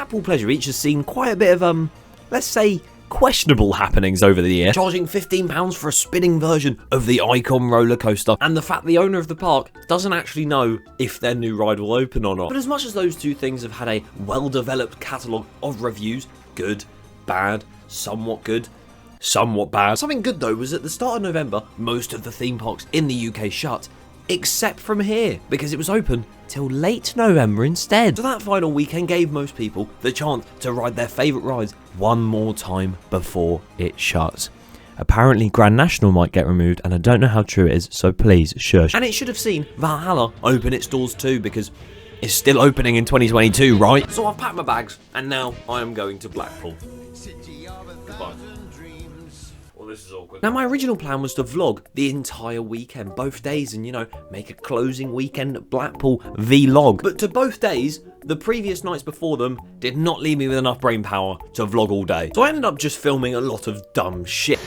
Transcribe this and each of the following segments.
Blackpool Pleasure Beach has seen quite a bit of, let's say, questionable happenings over the year, charging £15 for a spinning version of the Icon roller coaster, and the fact the owner of the park doesn't actually know if their new ride will open or not. But as much as those two things have had a well-developed catalogue of reviews, good, bad, somewhat good, somewhat bad. Something good though was at the start of November, most of the theme parks in the UK shut, except from here, because it was open till late November instead. So that final weekend gave most people the chance to ride their favourite rides one more time before it shuts. Apparently Grand National might get removed, and I don't know how true it is, so please shush. And it should have seen Valhalla open its doors too, because it's still opening in 2022, right? So I've packed my bags, and now I am going to Blackpool. Goodbye. Well, this is awkward. Now, my original plan was to vlog the entire weekend, both days, and, you know, make a closing weekend Blackpool vlog. But to both days, the previous nights before them did not leave me with enough brain power to vlog all day. So I ended up just filming a lot of dumb shit.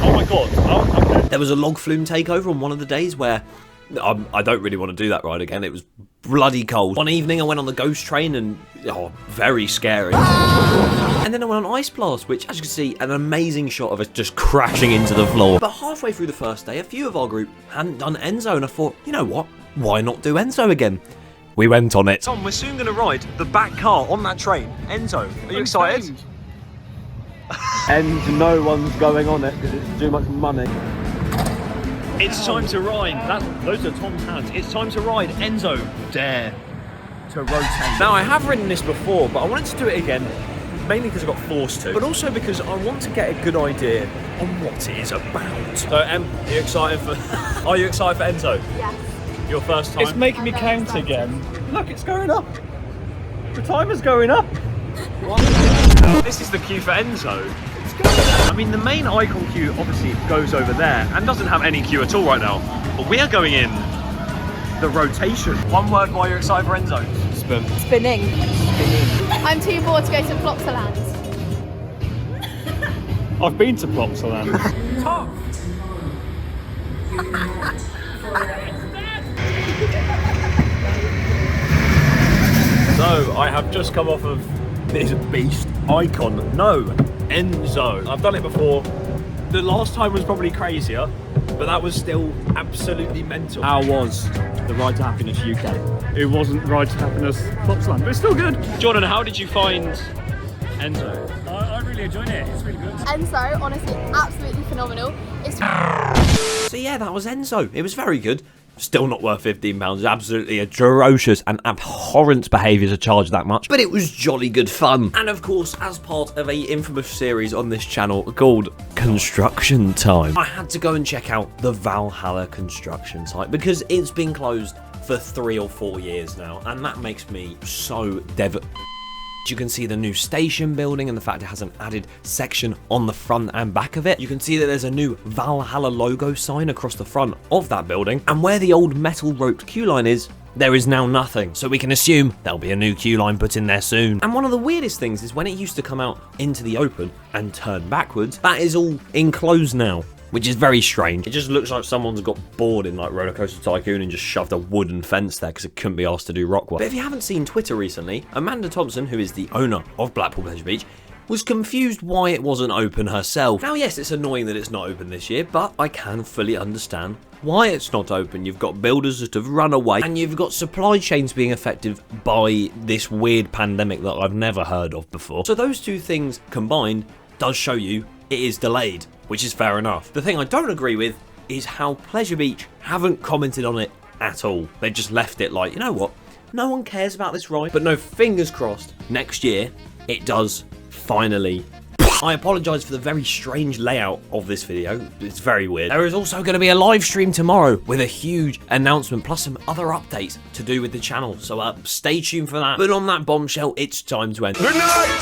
Oh my god. Oh, okay. There was a log flume takeover on one of the days where I don't really want to do that ride again. It was bloody cold. One evening I went on the ghost train and, oh, very scary. And then I went on Ice Blast, which, as you can see, an amazing shot of us just crashing into the floor. But halfway through the first day, a few of our group hadn't done Enso, and I thought, you know what? Why not do Enso again? We went on it. Tom, we're soon going to ride the back car on that train. Enso, are you excited? And no one's going on it because it's too much money. It's time to ride. Those are Tom's hands. It's time to ride Enso Dare to rotate. Now, I have ridden this before, but I wanted to do it again, mainly because I got forced to, but also because I want to get a good idea on what it is about. So, are you excited for? Are you excited for Enso? Yes. Your first time? It's making me count again. Look, it's going up. The timer's going up. This is the queue for Enso. I mean, the main Icon queue obviously goes over there and doesn't have any queue at all right now. But we are going in the rotation. One word why you're excited for Enso. Spin. Spinning. I'm too bored to go to Plopsaland. I've been to Plopsaland. So, I have just come off of this beast Icon. No, Enso. I've done it before. The last time was probably crazier, but that was still absolutely mental. How was the Ride to Happiness UK? It wasn't Ride to Happiness Plopsaland, but it's still good. Jordan, how did you find Enso? I really enjoyed it. It's really good. Enso, honestly, absolutely phenomenal. It's So yeah, that was Enso. It was very good. Still not worth £15. It's absolutely atrocious and abhorrent behaviour to charge that much, but it was jolly good fun. And of course, as part of a infamous series on this channel called Construction Time, I had to go and check out the Valhalla construction site because it's been closed for 3 or 4 years now, and that makes me so You can see the new station building and the fact it has an added section on the front and back of it. You can see that there's a new Valhalla logo sign across the front of that building. And where the old metal roped queue line is, there is now nothing. So we can assume there'll be a new queue line put in there soon. And one of the weirdest things is when it used to come out into the open and turn backwards, that is all enclosed now, which is very strange. It just looks like someone's got bored in like Roller Coaster Tycoon and just shoved a wooden fence there because it couldn't be asked to do rock work. But if you haven't seen Twitter recently, Amanda Thompson, who is the owner of Blackpool Pleasure Beach, was confused why it wasn't open herself. Now yes, it's annoying that it's not open this year, but I can fully understand why it's not open. You've got builders that have run away, and you've got supply chains being affected by this weird pandemic that I've never heard of before. So those two things combined does show you it is delayed, which is fair enough. The thing I don't agree with is how Pleasure Beach haven't commented on it at all. They just left it like, you know what, no one cares about this ride. But no, fingers crossed, next year it does finally. I apologise for the very strange layout of this video. It's very weird. There is also going to be a live stream tomorrow with a huge announcement plus some other updates to do with the channel. So stay tuned for that. But on that bombshell, it's time to end. Good night!